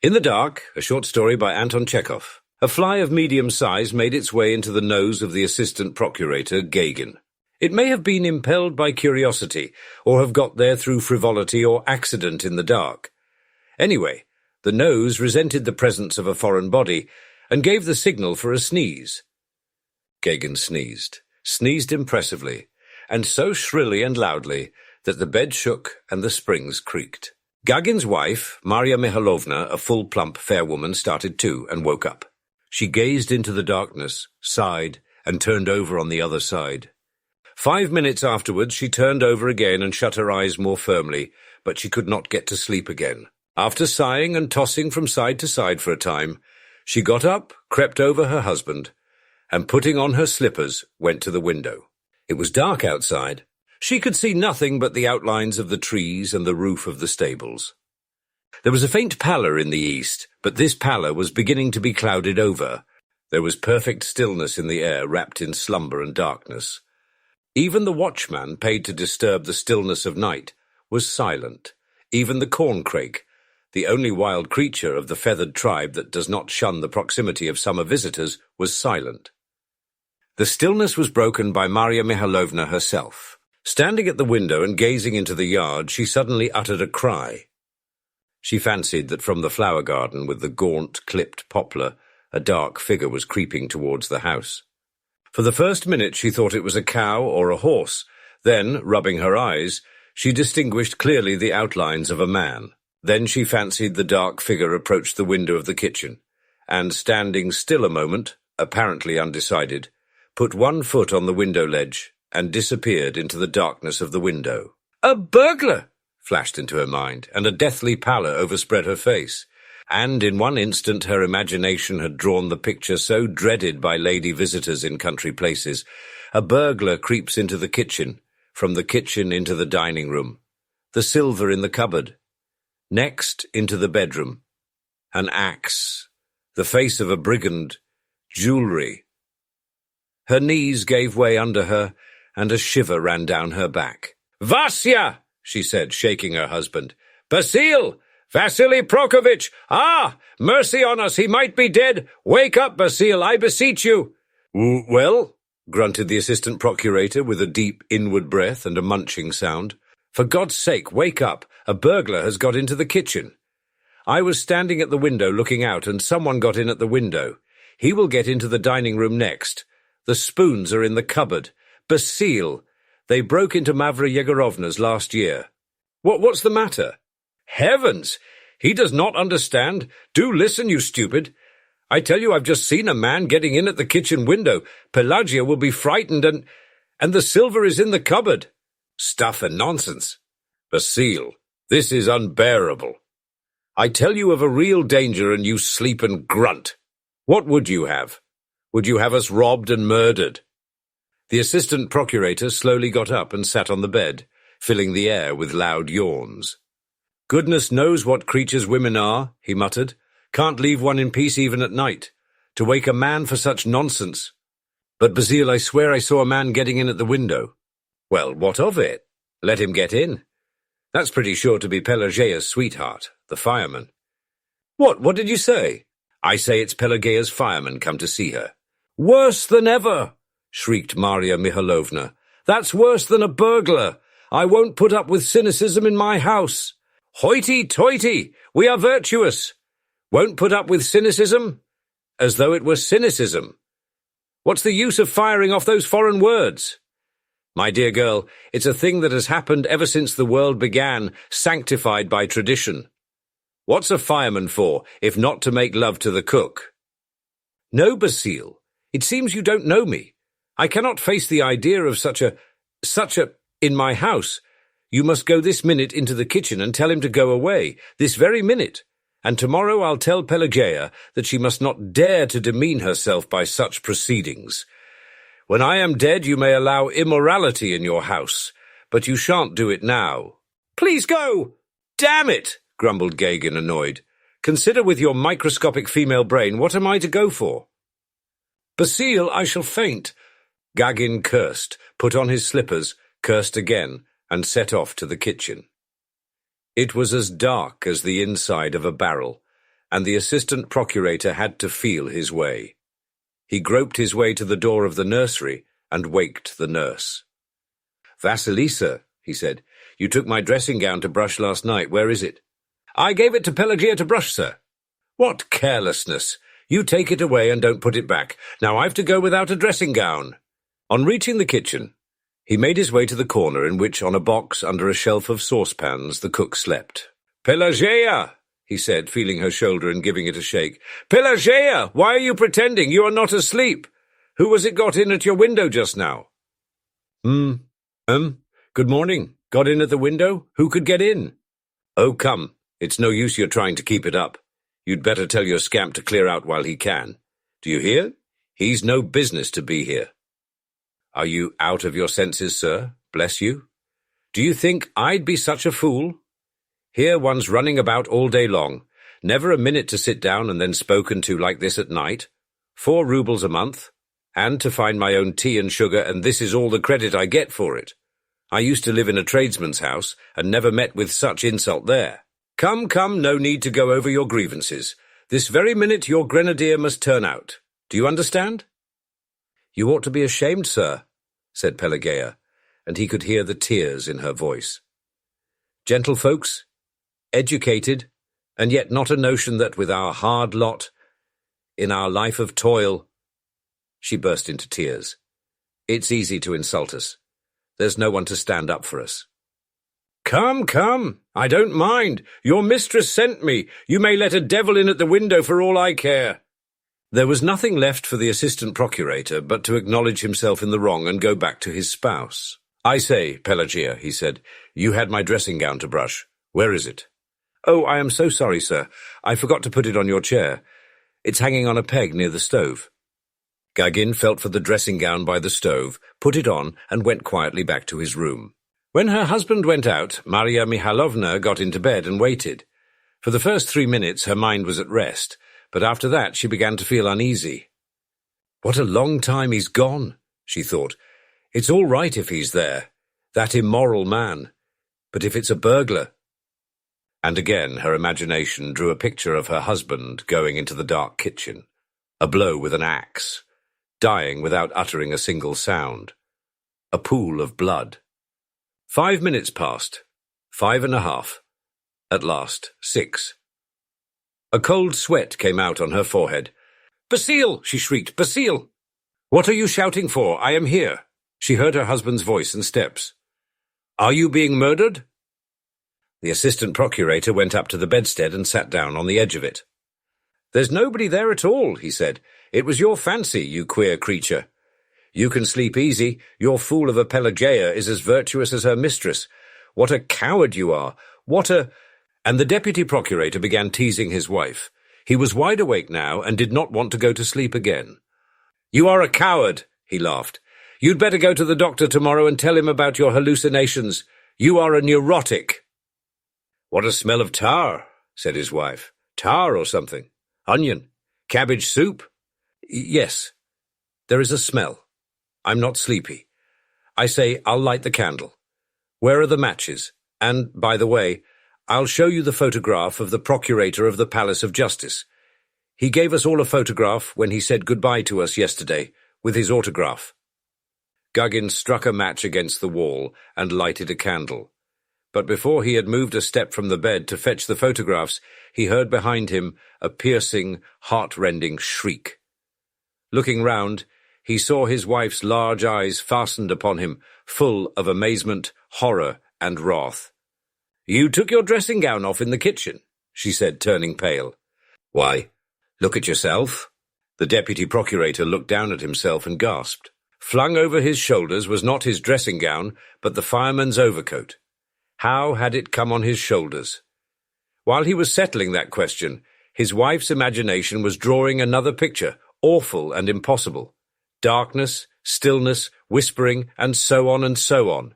In the Dark, a short story by Anton Chekhov. A fly of medium size made its way into the nose of the assistant procurator, Gagin. It may have been impelled by curiosity, or have got there through frivolity or accident in the dark. Anyway, the nose resented the presence of a foreign body, and gave the signal for a sneeze. Gagin sneezed impressively, and so shrilly and loudly that the bed shook and the springs creaked. Gagin's wife, Marya Mihalovna, a full, plump, fair woman, started too and woke up. She gazed into the darkness, sighed, and turned over on the other side. 5 minutes afterwards she turned over again and shut her eyes more firmly, but she could not get to sleep again. After sighing and tossing from side to side for a time, she got up, crept over her husband, and putting on her slippers, went to the window. It was dark outside. She could see nothing but the outlines of the trees and the roof of the stables. There was a faint pallor in the east, but this pallor was beginning to be clouded over. There was perfect stillness in the air, wrapped in slumber and darkness. Even the watchman, paid to disturb the stillness of night, was silent. Even the corncrake, the only wild creature of the feathered tribe that does not shun the proximity of summer visitors, was silent. The stillness was broken by Marya Mihalovna herself. Standing at the window and gazing into the yard, she suddenly uttered a cry. She fancied that from the flower garden with the gaunt, clipped poplar, a dark figure was creeping towards the house. For the first minute she thought it was a cow or a horse. Then, rubbing her eyes, she distinguished clearly the outlines of a man. Then she fancied the dark figure approached the window of the kitchen, and standing still a moment, apparently undecided, put one foot on the window ledge and disappeared into the darkness of the window. "A burglar!" flashed into her mind, and a deathly pallor overspread her face. And in one instant her imagination had drawn the picture so dreaded by lady visitors in country places. A burglar creeps into the kitchen, from the kitchen into the dining room, the silver in the cupboard, next into the bedroom, an axe, the face of a brigand, jewellery. Her knees gave way under her, and a shiver ran down her back. "Vasya!" she said, shaking her husband. "Basil! Vasily Prokovitch! Ah! Mercy on us, he might be dead! Wake up, Basil, I beseech you!" "Well?" grunted the assistant procurator with a deep inward breath and a munching sound. "For God's sake, wake up! A burglar has got into the kitchen. I was standing at the window looking out, and someone got in at the window. He will get into the dining room next. The spoons are in the cupboard. Basil! They broke into Marya Mihalovna's last year. What's the matter? Heavens! He does not understand. Do listen, you stupid. I tell you, I've just seen a man getting in at the kitchen window. Pelagia will be frightened, and the silver is in the cupboard." "Stuff and nonsense. Basil, this is unbearable. I tell you of a real danger, and you sleep and grunt. What would you have? Would you have us robbed and murdered?" The assistant procurator slowly got up and sat on the bed, filling the air with loud yawns. "Goodness knows what creatures women are," he muttered. "Can't leave one in peace even at night. To wake a man for such nonsense. But, Basil, I swear I saw a man getting in at the window." "Well, what of it? Let him get in. That's pretty sure to be Pelagia's sweetheart, the fireman." What did you say?" "I say it's Pelagia's fireman come to see her." "Worse than ever!" shrieked Marya Mihalovna. "That's worse than a burglar. I won't put up with cynicism in my house." "Hoity-toity! We are virtuous. Won't put up with cynicism? As though it were cynicism. What's the use of firing off those foreign words? My dear girl, it's a thing that has happened ever since the world began, sanctified by tradition. What's a fireman for, if not to make love to the cook?" "No, Basil, it seems you don't know me. I cannot face the idea of such a, in my house. You must go this minute into the kitchen and tell him to go away, this very minute. And tomorrow I'll tell Pelagia that she must not dare to demean herself by such proceedings. When I am dead you may allow immorality in your house, but you shan't do it now." "Please go!" "Damn it!" grumbled Gagin, annoyed. "Consider with your microscopic female brain, what am I to go for?" "Basil, I shall faint." Gagin cursed, put on his slippers, cursed again, and set off to the kitchen. It was as dark as the inside of a barrel, and the assistant procurator had to feel his way. He groped his way to the door of the nursery and waked the nurse. "Vasilisa," he said, "you took my dressing gown to brush last night. Where is it?" "I gave it to Pelagia to brush, sir." "What carelessness! You take it away and don't put it back. Now I've to go without a dressing gown." On reaching the kitchen, he made his way to the corner in which, on a box under a shelf of saucepans, the cook slept. "Pelagia!" he said, feeling her shoulder and giving it a shake. "Pelagia! Why are you pretending? You are not asleep. Who was it got in at your window just now?" Good morning. Got in at the window? Who could get in?" "Oh, come. It's no use your trying to keep it up. You'd better tell your scamp to clear out while he can. Do you hear? He's no business to be here." "Are you out of your senses, sir? Bless you. Do you think I'd be such a fool? Here one's running about all day long, never a minute to sit down and then spoken to like this at night. 4 rubles a month, and to find my own tea and sugar, and this is all the credit I get for it. I used to live in a tradesman's house, and never met with such insult there. Come, no need to go over your grievances. This very minute your grenadier must turn out. Do you understand?" "You ought to be ashamed, sir," said Pelagia, and he could hear the tears in her voice. "Gentlefolks, educated, and yet not a notion that with our hard lot, in our life of toil—" She burst into tears. "It's easy to insult us. There's no one to stand up for us." Come, I don't mind. Your mistress sent me. You may let a devil in at the window for all I care." There was nothing left for the assistant procurator but to acknowledge himself in the wrong and go back to his spouse. "I say, Pelagia," he said, "you had my dressing gown to brush. Where is it?" "Oh, I am so sorry, sir. I forgot to put it on your chair. It's hanging on a peg near the stove." Gagin felt for the dressing gown by the stove, put it on, and went quietly back to his room. When her husband went out, Marya Mihalovna got into bed and waited. For the first 3 minutes her mind was at rest, but after that she began to feel uneasy. "What a long time he's gone," she thought. "It's all right if he's there, that immoral man. But if it's a burglar—" And again her imagination drew a picture of her husband going into the dark kitchen, a blow with an axe, dying without uttering a single sound, a pool of blood. 5 minutes passed, 5.5, at last 6. A cold sweat came out on her forehead. "Basile!" she shrieked. "Basile!" "What are you shouting for? I am here." She heard her husband's voice and steps. "Are you being murdered?" The assistant procurator went up to the bedstead and sat down on the edge of it. "There's nobody there at all," he said. "It was your fancy, you queer creature. You can sleep easy. Your fool of a Pelagia is as virtuous as her mistress. What a coward you are! What a—" And the deputy procurator began teasing his wife. He was wide awake now and did not want to go to sleep again. "You are a coward," he laughed. "You'd better go to the doctor tomorrow and tell him about your hallucinations. You are a neurotic." "What a smell of tar," said his wife. "Tar or something? Onion? Cabbage soup?" "Yes, there is a smell. I'm not sleepy. I say, I'll light the candle. Where are the matches? And, by the way, I'll show you the photograph of the procurator of the Palace of Justice. He gave us all a photograph when he said goodbye to us yesterday, with his autograph." Gagin struck a match against the wall and lighted a candle. But before he had moved a step from the bed to fetch the photographs, he heard behind him a piercing, heart-rending shriek. Looking round, he saw his wife's large eyes fastened upon him, full of amazement, horror, and wrath. "You took your dressing gown off in the kitchen," she said, turning pale. "Why, look at yourself." The deputy procurator looked down at himself and gasped. Flung over his shoulders was not his dressing gown, but the fireman's overcoat. How had it come on his shoulders? While he was settling that question, his wife's imagination was drawing another picture, awful and impossible. Darkness, stillness, whispering, and so on and so on.